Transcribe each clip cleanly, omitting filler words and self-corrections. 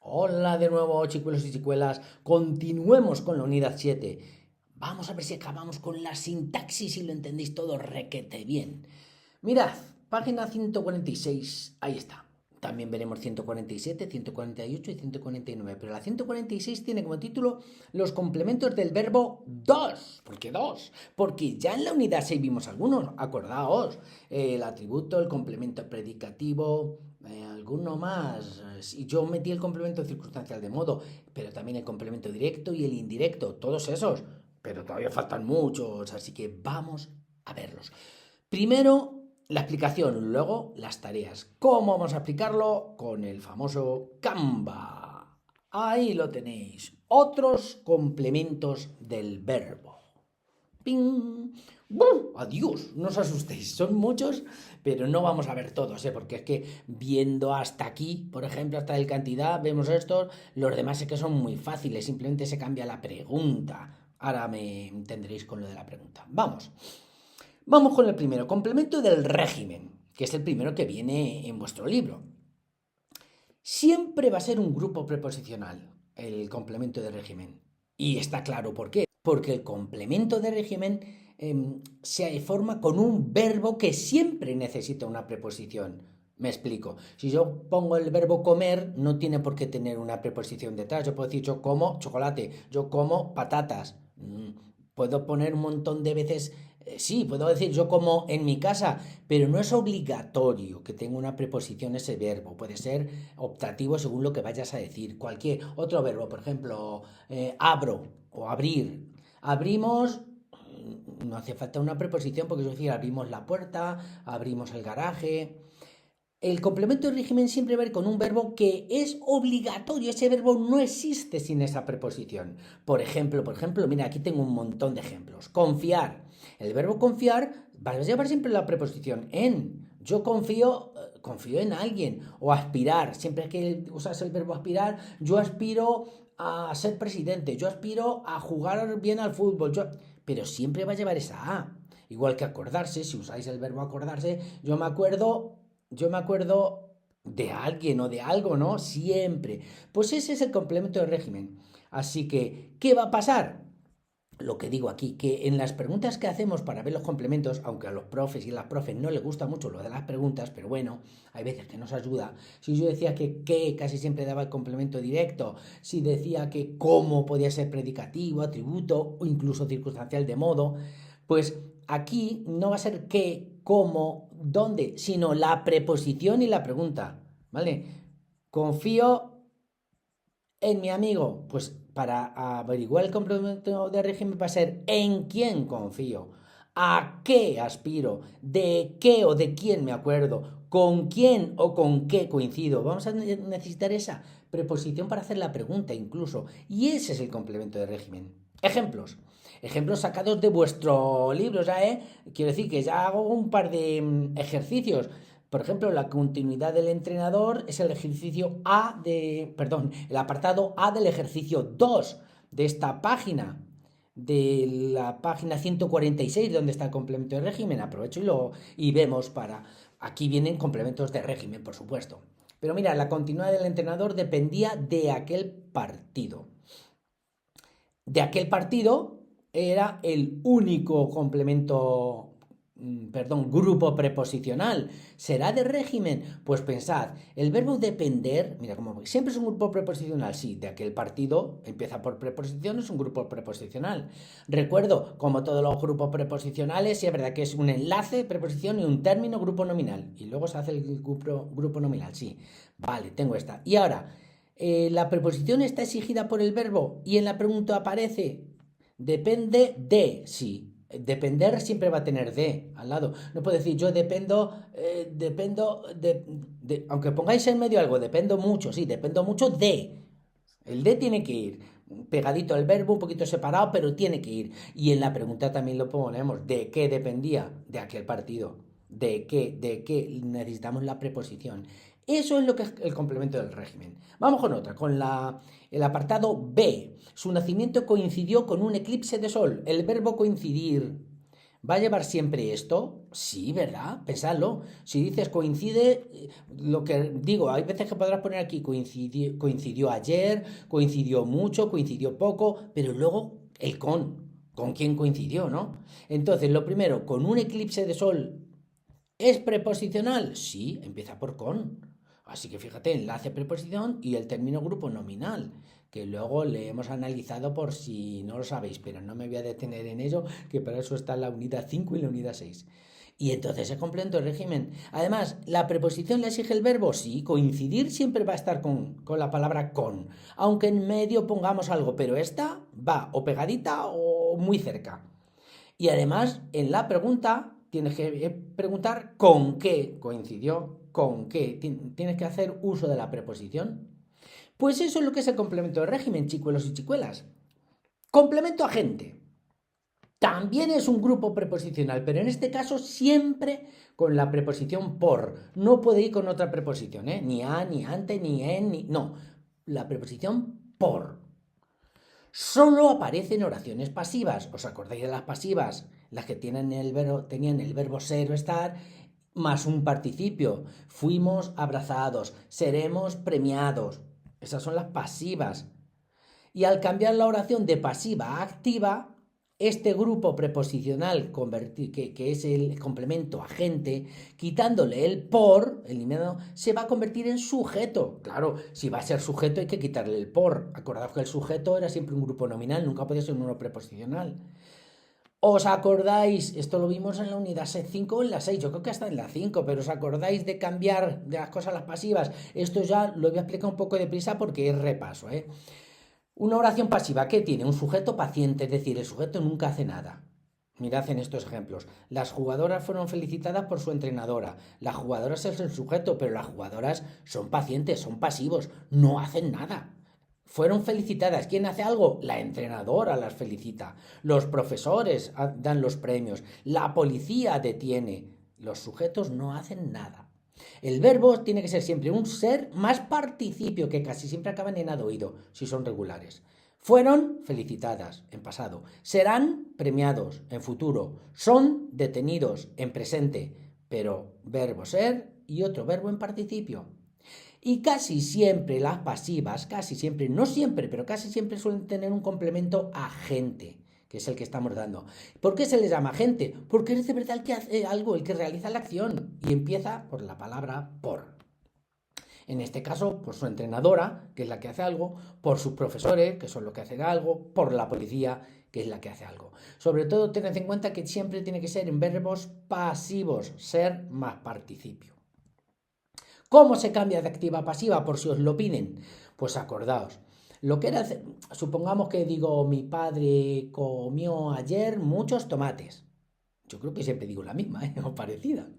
Hola de nuevo, chicuelos y chicuelas. Continuemos con la unidad 7. Vamos a ver si acabamos con la sintaxis y lo entendéis todo requete bien. Mirad, página 146, ahí está. También veremos 147, 148 y 149, pero la 146 tiene como título los complementos del verbo dos. ¿Por qué dos? Porque ya en la unidad 6 vimos algunos, acordaos, el atributo, el complemento predicativo, alguno más. Y yo metí el complemento circunstancial de modo, pero también el complemento directo y el indirecto, todos esos. Pero todavía faltan muchos, así que vamos a verlos. Primero, la explicación, luego las tareas. ¿Cómo vamos a explicarlo? Con el famoso Canva. Ahí lo tenéis. Otros complementos del verbo. ¡Ping! ¡Bum! ¡Adiós! No os asustéis, son muchos, pero no vamos a ver todos, porque es que viendo hasta aquí, por ejemplo, hasta el cantidad, vemos estos, los demás es que son muy fáciles, simplemente se cambia la pregunta. Ahora me entenderéis con lo de la pregunta. Vamos. Vamos con el primero, complemento del régimen, que es el primero que viene en vuestro libro. Siempre va a ser un grupo preposicional, el complemento de régimen. Y está claro por qué. Porque el complemento de régimen se forma con un verbo que siempre necesita una preposición. Me explico. Si yo pongo el verbo comer, no tiene por qué tener una preposición detrás. Yo puedo decir yo como chocolate, yo como patatas. Puedo poner un montón de veces, sí, puedo decir yo como en mi casa, pero no es obligatorio que tenga una preposición ese verbo. Puede ser optativo según lo que vayas a decir. Cualquier otro verbo, por ejemplo, abro o abrir. Abrimos, no hace falta una preposición porque es decir, abrimos la puerta, abrimos el garaje. El complemento de régimen siempre va a ir con un verbo que es obligatorio. Ese verbo no existe sin esa preposición. Por ejemplo, mira, aquí tengo un montón de ejemplos. Confiar. El verbo confiar va a llevar siempre la preposición en. Yo confío en alguien. O aspirar. Siempre que usas el verbo aspirar, yo aspiro a ser presidente. Yo aspiro a jugar bien al fútbol. Pero siempre va a llevar esa A. Igual que acordarse, si usáis el verbo acordarse, yo me acuerdo de alguien o de algo, ¿no? Siempre. Pues ese es el complemento de régimen. Así que, ¿qué va a pasar? Lo que digo aquí, que en las preguntas que hacemos para ver los complementos, aunque a los profes y a las profes no les gusta mucho lo de las preguntas, pero bueno, hay veces que nos ayuda. Si yo decía que qué casi siempre daba el complemento directo, si decía que cómo podía ser predicativo, atributo o incluso circunstancial de modo, pues aquí no va a ser qué, cómo, dónde, sino la preposición y la pregunta, ¿vale? Confío en mi amigo, pues para averiguar el complemento de régimen va a ser en quién confío, a qué aspiro, de qué o de quién me acuerdo, con quién o con qué coincido. Vamos a necesitar esa preposición para hacer la pregunta incluso. Y ese es el complemento de régimen. Ejemplos. Ejemplos sacados de vuestro libro, ya, ¿eh? Quiero decir que ya hago un par de ejercicios. Por ejemplo, la continuidad del entrenador es el ejercicio A de, perdón, el apartado A del ejercicio 2 de esta página, de la página 146, donde está el complemento de régimen. Aprovecho y vemos para... Aquí vienen complementos de régimen, por supuesto. Pero mira, la continuidad del entrenador dependía de aquel partido. De aquel partido era el único complemento, grupo preposicional. ¿Será de régimen? Pues pensad, el verbo depender, mira, como siempre es un grupo preposicional, sí, de aquel partido empieza por preposición, es un grupo preposicional. Recuerdo, como todos los grupos preposicionales, sí es verdad que es un enlace, preposición y un término, grupo nominal. Y luego se hace el grupo nominal, sí. Vale, tengo esta. Y ahora, la preposición está exigida por el verbo y en la pregunta aparece depende de, sí. Depender siempre va a tener de al lado. No puedo decir yo dependo aunque pongáis en medio algo, dependo mucho, sí, dependo mucho de. El de tiene que ir pegadito al verbo, un poquito separado, pero tiene que ir. Y en la pregunta también lo ponemos, ¿de qué dependía? De aquel partido. ¿De qué? Necesitamos la preposición. Eso es lo que es el complemento del régimen. Vamos con otra, el apartado B. Su nacimiento coincidió con un eclipse de sol. El verbo coincidir. ¿Va a llevar siempre esto? Sí, ¿verdad? Pensadlo. Si dices coincide, lo que digo, hay veces que podrás poner aquí coincidió ayer, coincidió mucho, coincidió poco, pero luego el con quién coincidió, ¿no? Entonces, lo primero, con un eclipse de sol, ¿es preposicional? Sí, empieza por con. Así que fíjate, enlace preposición y el término grupo nominal, que luego le hemos analizado por si no lo sabéis, pero no me voy a detener en ello, que para eso está la unidad 5 y la unidad 6. Y entonces se complemento el régimen. Además, ¿la preposición le exige el verbo? Sí, coincidir siempre va a estar con la palabra con, aunque en medio pongamos algo, pero esta va o pegadita o muy cerca. Y además, en la pregunta, tienes que preguntar con qué coincidió, con qué. Tienes que hacer uso de la preposición. Pues eso es lo que es el complemento de régimen, chicuelos y chicuelas. Complemento agente. También es un grupo preposicional, pero en este caso siempre con la preposición por. No puede ir con otra preposición, ¿eh? Ni a, ni ante, ni en, ni... No, la preposición por. Solo aparecen oraciones pasivas. ¿Os acordáis de las pasivas? Las que tenían el verbo ser o estar más un participio. Fuimos abrazados, seremos premiados. Esas son las pasivas. Y al cambiar la oración de pasiva a activa, este grupo preposicional que es el complemento agente, quitándole el por, eliminado, se va a convertir en sujeto. Claro, si va a ser sujeto hay que quitarle el por. Acordaos que el sujeto era siempre un grupo nominal, nunca puede ser un uno preposicional. ¿Os acordáis? Esto lo vimos en la unidad 5 o en la 6, yo creo que hasta en la 5, pero ¿os acordáis de cambiar de las cosas a las pasivas? Esto ya lo voy a explicar un poco deprisa porque es repaso, ¿eh? Una oración pasiva, ¿qué tiene? Un sujeto paciente, es decir, el sujeto nunca hace nada. Mirad en estos ejemplos. Las jugadoras fueron felicitadas por su entrenadora. Las jugadoras es el sujeto, pero las jugadoras son pacientes, son pasivos, no hacen nada. Fueron felicitadas. ¿Quién hace algo? La entrenadora las felicita. Los profesores dan los premios. La policía detiene. Los sujetos no hacen nada. El verbo tiene que ser siempre un ser más participio, que casi siempre acaban en oído, si son regulares. Fueron felicitadas en pasado. Serán premiados en futuro. Son detenidos en presente. Pero verbo ser y otro verbo en participio. Y casi siempre las pasivas, casi siempre, no siempre, pero casi siempre suelen tener un complemento agente, que es el que estamos dando. ¿Por qué se les llama agente? Porque es de verdad el que hace algo, el que realiza la acción. Y empieza por la palabra por. En este caso, por su entrenadora, que es la que hace algo, por sus profesores, que son los que hacen algo, por la policía, que es la que hace algo. Sobre todo, tened en cuenta que siempre tiene que ser en verbos pasivos, ser más participio. ¿Cómo se cambia de activa a pasiva? Por si os lo piden. Pues acordaos. Lo que era, supongamos que digo, mi padre comió ayer muchos tomates. Yo creo que siempre digo la misma, o parecida.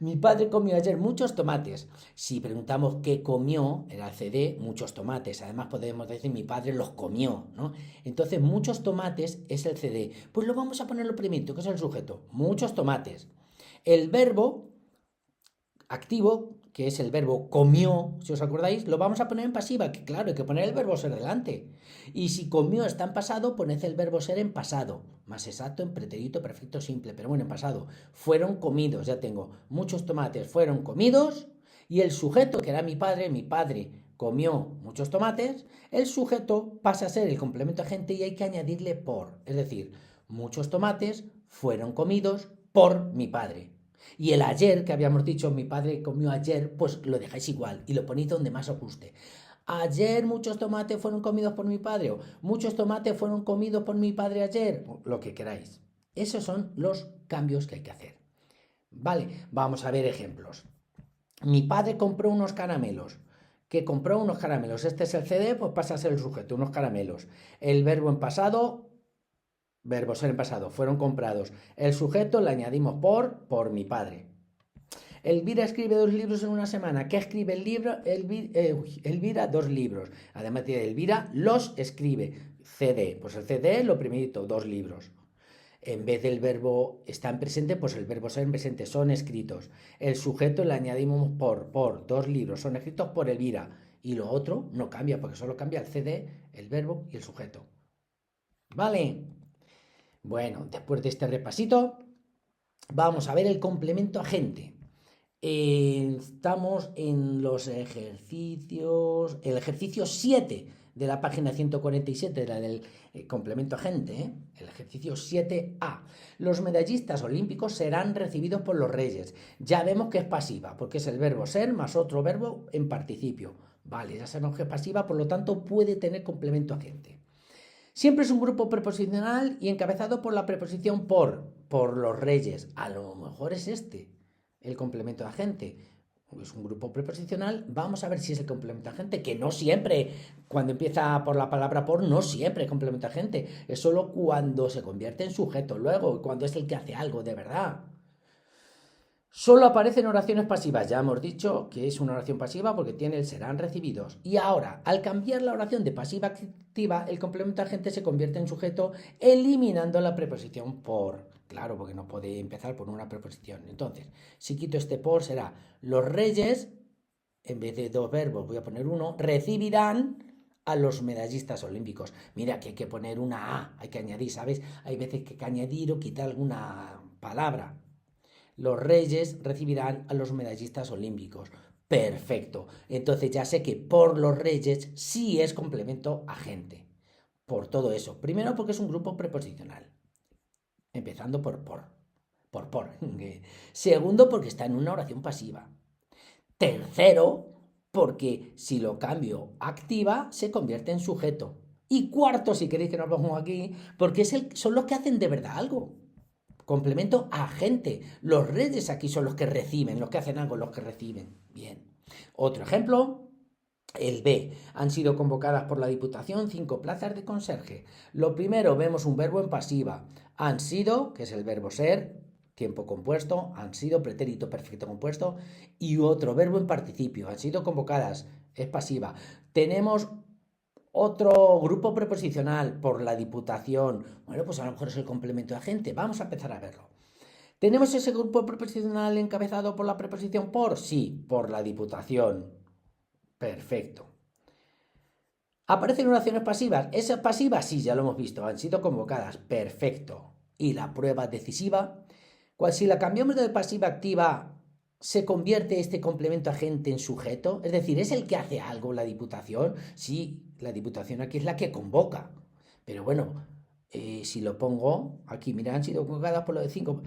Mi padre comió ayer muchos tomates. Si preguntamos qué comió, era el CD, muchos tomates. Además podemos decir mi padre los comió, ¿no? Entonces muchos tomates es el CD. Pues lo vamos a poner lo primero, que es el sujeto. Muchos tomates. El verbo activo, que es el verbo comió, si os acordáis, lo vamos a poner en pasiva, que claro, hay que poner el verbo ser delante. Y si comió está en pasado, poned el verbo ser en pasado, más exacto en pretérito perfecto simple, pero bueno, en pasado. Fueron comidos, ya tengo, muchos tomates fueron comidos, y el sujeto, que era mi padre comió muchos tomates, el sujeto pasa a ser el complemento agente y hay que añadirle por, es decir, muchos tomates fueron comidos por mi padre. Y el ayer, que habíamos dicho, mi padre comió ayer, pues lo dejáis igual y lo ponéis donde más os guste. Ayer muchos tomates fueron comidos por mi padre, o muchos tomates fueron comidos por mi padre ayer, o lo que queráis. Esos son los cambios que hay que hacer. Vale, vamos a ver ejemplos. Mi padre compró unos caramelos. Que compró unos caramelos. Este es el CD, pues pasa a ser el sujeto, unos caramelos. El verbo en pasado, verbo ser en pasado, fueron comprados. El sujeto le añadimos por mi padre. Elvira escribe 2 libros en una semana. ¿Qué escribe el libro? Elvira 2 libros. Además de Elvira los escribe. CD. Pues el CD lo primerito, 2 libros. En vez del verbo está en presente, pues el verbo ser en presente. Son escritos. El sujeto le añadimos por 2 libros. Son escritos por Elvira. Y lo otro no cambia, porque solo cambia el CD, el verbo y el sujeto. ¿Vale? Bueno, después de este repasito, Vamos a ver el complemento agente. Estamos en los ejercicios, el ejercicio 7 de la página 147, la del complemento agente, el ejercicio 7A. Los medallistas olímpicos serán recibidos por los reyes. Ya vemos que es pasiva, porque es el verbo ser más otro verbo en participio. Vale, ya sabemos que es pasiva, por lo tanto puede tener complemento agente. Siempre es un grupo preposicional y encabezado por la preposición por los reyes. A lo mejor es este, el complemento de agente. Es un grupo preposicional, vamos a ver si es el complemento de agente, que no siempre, cuando empieza por la palabra por, no siempre es complemento de agente, es solo cuando se convierte en sujeto, luego, cuando es el que hace algo de verdad. Solo aparecen oraciones pasivas, ya hemos dicho que es una oración pasiva porque tiene el serán recibidos. Y ahora, al cambiar la oración de pasiva a activa, el complemento agente se convierte en sujeto eliminando la preposición por. Claro, porque no puede empezar por una preposición. Entonces, si quito este por, será los reyes, en vez de dos verbos voy a poner uno, recibirán a los medallistas olímpicos. Mira que hay que poner una A, hay que añadir, ¿sabes? Hay veces que hay que añadir o quitar alguna palabra. Los reyes recibirán a los medallistas olímpicos. Perfecto. Entonces ya sé que por los reyes sí es complemento agente. Por todo eso. Primero porque es un grupo preposicional. Empezando por. Segundo porque está en una oración pasiva. Tercero porque si lo cambio a activa se convierte en sujeto. Y cuarto, si queréis que nos pongo aquí, porque son los que hacen de verdad algo. Complemento agente. Los reyes aquí son los que reciben, los que hacen algo, los que reciben. Bien. Otro ejemplo, el B. Han sido convocadas por la Diputación 5 plazas de conserje. Lo primero, vemos un verbo en pasiva. Han sido, que es el verbo ser, tiempo compuesto, han sido, pretérito perfecto compuesto, y otro verbo en participio. Han sido convocadas, es pasiva. Tenemos otro grupo preposicional por la Diputación. Bueno, pues a lo mejor es el complemento de agente. Vamos a empezar a verlo. ¿Tenemos ese grupo preposicional encabezado por la preposición por? Sí, por la Diputación. Perfecto. ¿Aparecen oraciones pasivas? ¿Esas pasivas? Sí, ya lo hemos visto. Han sido convocadas. Perfecto. ¿Y la prueba decisiva? Si la cambiamos de pasiva a activa, ¿se convierte este complemento agente en sujeto? Es decir, ¿es el que hace algo la Diputación? Sí, la Diputación aquí es la que convoca. Pero bueno, si lo pongo aquí, mira, han sido convocadas por lo de 5.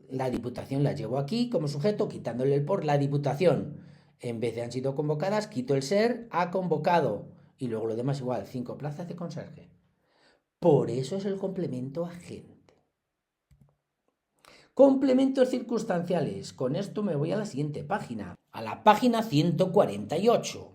La Diputación la llevo aquí como sujeto, quitándole el por la Diputación. En vez de han sido convocadas, quito el ser, ha convocado. Y luego lo demás igual, 5 plazas de conserje. Por eso es el complemento agente. Complementos circunstanciales. Con esto me voy a la siguiente página, a la página 148,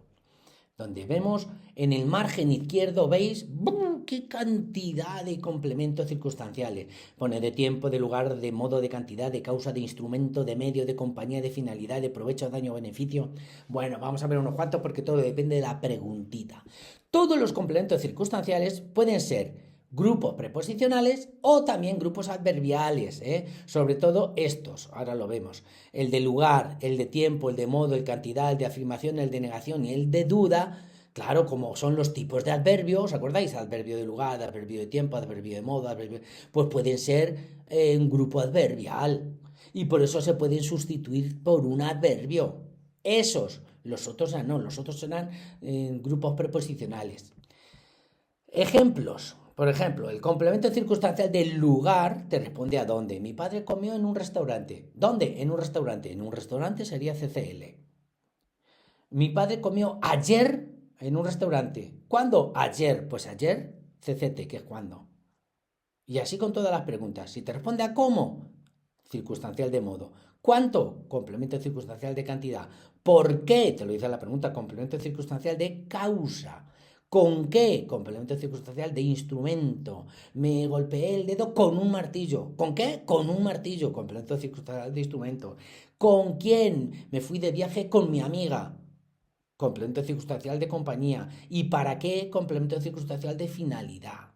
donde vemos en el margen izquierdo, ¿veis? ¡Bum! ¡Qué cantidad de complementos circunstanciales! Pone de tiempo, de lugar, de modo, de cantidad, de causa, de instrumento, de medio, de compañía, de finalidad, de provecho, daño, beneficio. Bueno, vamos a ver unos cuantos porque todo depende de la preguntita. Todos los complementos circunstanciales pueden ser grupos preposicionales o también grupos adverbiales, sobre todo estos, ahora lo vemos, el de lugar, el de tiempo, el de modo, el de cantidad, el de afirmación, el de negación y el de duda. Claro, como son los tipos de adverbios, ¿os acordáis? Adverbio de lugar, adverbio de tiempo, adverbio de modo, pues pueden ser un grupo adverbial y por eso se pueden sustituir por un adverbio. Esos, los otros no, los otros serán grupos preposicionales. Ejemplos. Por ejemplo, el complemento circunstancial del lugar te responde a dónde. Mi padre comió en un restaurante. ¿Dónde? En un restaurante. En un restaurante sería CCL. Mi padre comió ayer en un restaurante. ¿Cuándo? Ayer. Pues ayer, CCT, que es cuándo. Y así con todas las preguntas. Si te responde a cómo, circunstancial de modo. ¿Cuánto? Complemento circunstancial de cantidad. ¿Por qué? Te lo dice la pregunta. Complemento circunstancial de causa. ¿Con qué? Complemento circunstancial de instrumento. Me golpeé el dedo con un martillo. ¿Con qué? Con un martillo. Complemento circunstancial de instrumento. ¿Con quién? Me fui de viaje con mi amiga. Complemento circunstancial de compañía. ¿Y para qué? Complemento circunstancial de finalidad.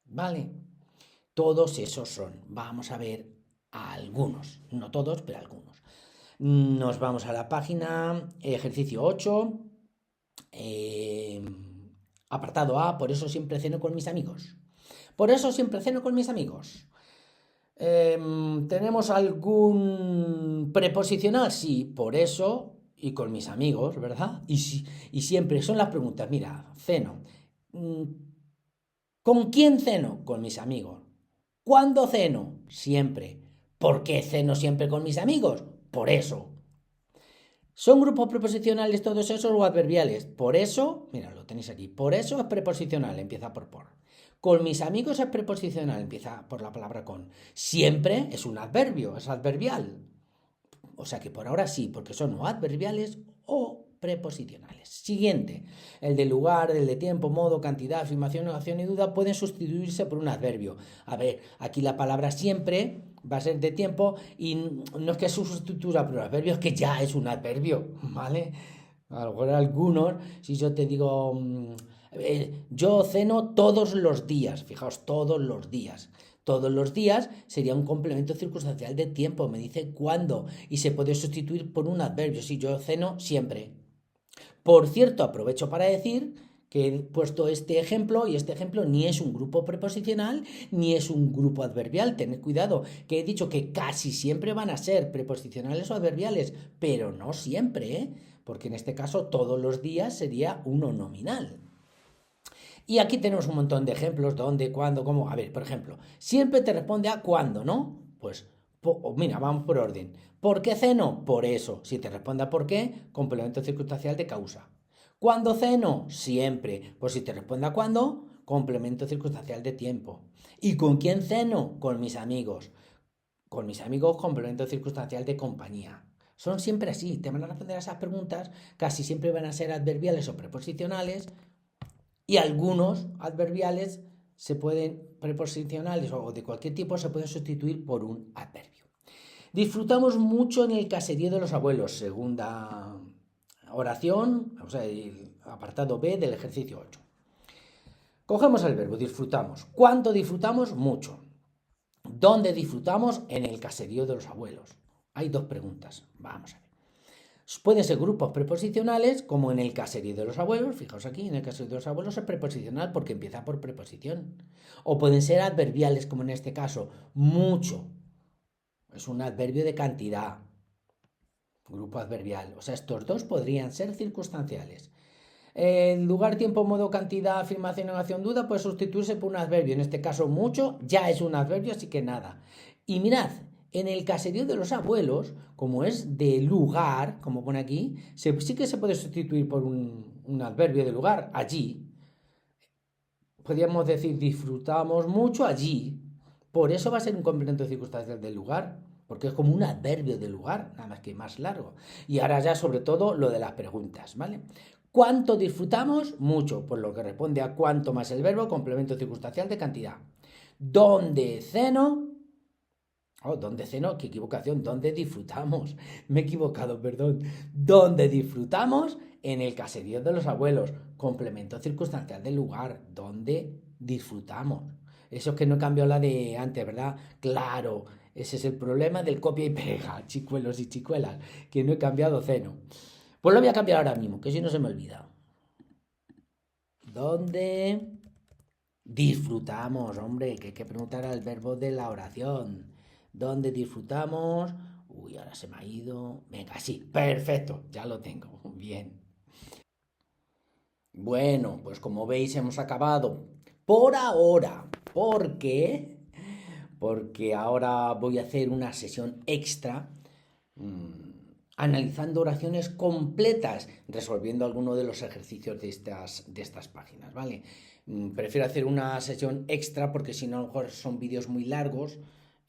¿Vale? Todos esos son. Vamos a ver algunos. No todos, pero algunos. Nos vamos a la página ejercicio 8. Apartado A, por eso siempre ceno con mis amigos. Por eso siempre ceno con mis amigos. ¿Tenemos algún preposicional? Sí, por eso y con mis amigos, ¿verdad? Y siempre son las preguntas. Mira, ceno. Mm, ¿Con quién ceno? Con mis amigos. ¿Cuándo ceno? Siempre. ¿Por qué ceno siempre con mis amigos? Por eso. ¿Son grupos preposicionales todos esos o adverbiales? Por eso, mira, lo tenéis aquí. Por eso es preposicional, empieza por. Con mis amigos es preposicional, empieza por la palabra con. Siempre es un adverbio, es adverbial. O sea que por ahora sí, porque son o adverbiales o preposicionales. Siguiente, el de lugar, el de tiempo, modo, cantidad, afirmación, negación y duda pueden sustituirse por un adverbio. A ver, aquí la palabra siempre va a ser de tiempo y no es que sustituya por un adverbio, es que ya es un adverbio, ¿vale? A lo mejor algunos, si yo te digo, yo ceno todos los días, fijaos, todos los días. Todos los días sería un complemento circunstancial de tiempo, me dice cuándo y se puede sustituir por un adverbio, si yo ceno siempre. Por cierto, aprovecho para decir que he puesto este ejemplo y este ejemplo ni es un grupo preposicional ni es un grupo adverbial. Tened cuidado, que he dicho que casi siempre van a ser preposicionales o adverbiales, pero no siempre, ¿eh? Porque en este caso todos los días sería uno nominal. Y aquí tenemos un montón de ejemplos, dónde, cuándo, cómo. A ver, por ejemplo, siempre te responde a cuándo, ¿no? Pues, mira, vamos por orden. ¿Por qué ceno? Por eso. Si te responde a por qué, complemento circunstancial de causa. ¿Cuándo ceno? Siempre. Pues si te responde a cuándo, complemento circunstancial de tiempo. ¿Y con quién ceno? Con mis amigos. Con mis amigos, complemento circunstancial de compañía. Son siempre así. Te van a responder a esas preguntas. Casi siempre van a ser adverbiales o preposicionales y algunos adverbiales se pueden, preposicionales o de cualquier tipo, se pueden sustituir por un adverbio. Disfrutamos mucho en el caserío de los abuelos, segunda oración, o sea, el apartado B del ejercicio 8. Cogemos el verbo, disfrutamos. ¿Cuánto disfrutamos? Mucho. ¿Dónde disfrutamos? En el caserío de los abuelos. Hay dos preguntas. Vamos a ver. Pueden ser grupos preposicionales, como en el caserío de los abuelos. Fijaos aquí, en el caserío de los abuelos es preposicional porque empieza por preposición. O pueden ser adverbiales, como en este caso, mucho. Es un adverbio de cantidad. Grupo adverbial. O sea, estos dos podrían ser circunstanciales. En lugar, tiempo, modo, cantidad, afirmación, negación, duda, puede sustituirse por un adverbio. En este caso, mucho ya es un adverbio, así que nada. Y mirad, en el caserío de los abuelos, como es de lugar, como pone aquí, sí que se puede sustituir por un adverbio de lugar, allí. Podríamos decir, disfrutamos mucho allí. Por eso va a ser un complemento circunstancial del lugar, porque es como un adverbio de lugar, nada más que más largo. Y ahora ya sobre todo lo de las preguntas, ¿vale? ¿Cuánto disfrutamos? Mucho, por lo que responde a cuánto más el verbo, complemento circunstancial de cantidad. ¿Dónde ceno? Oh, ¿dónde ceno? ¡Qué equivocación! ¿Dónde disfrutamos? Me he equivocado, perdón. ¿Dónde disfrutamos? En el caserío de los abuelos. Complemento circunstancial del lugar. ¿Dónde disfrutamos? Eso es que no he cambiado la de antes, ¿verdad? Claro, ese es el problema del copia y pega, chicuelos y chicuelas, que no he cambiado ceno. Pues lo voy a cambiar ahora mismo, que si no se me olvida. ¿Dónde disfrutamos? Hombre, que hay que preguntar al verbo de la oración. ¿Dónde disfrutamos? Uy, ahora se me ha ido. Venga, sí, perfecto, ya lo tengo. Bien. Bueno, pues como veis hemos acabado por ahora. ¿Por qué? Porque ahora voy a hacer una sesión extra analizando oraciones completas, resolviendo alguno de los ejercicios de estas páginas, ¿vale? Prefiero hacer una sesión extra porque si no a lo mejor son vídeos muy largos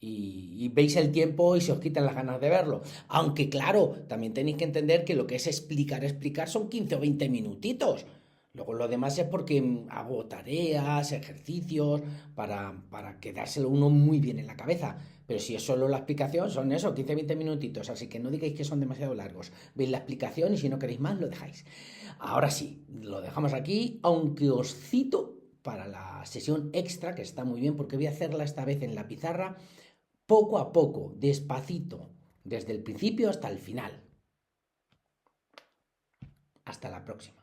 y veis el tiempo y se os quitan las ganas de verlo. Aunque claro, también tenéis que entender que lo que es explicar son 15 o 20 minutitos. Luego lo demás es porque hago tareas, ejercicios, para quedárselo uno muy bien en la cabeza. Pero si es solo la explicación, son eso, 15-20 minutitos. Así que no digáis que son demasiado largos. Veis la explicación y si no queréis más, lo dejáis. Ahora sí, lo dejamos aquí, aunque os cito para la sesión extra, que está muy bien, porque voy a hacerla esta vez en la pizarra, poco a poco, despacito, desde el principio hasta el final. Hasta la próxima.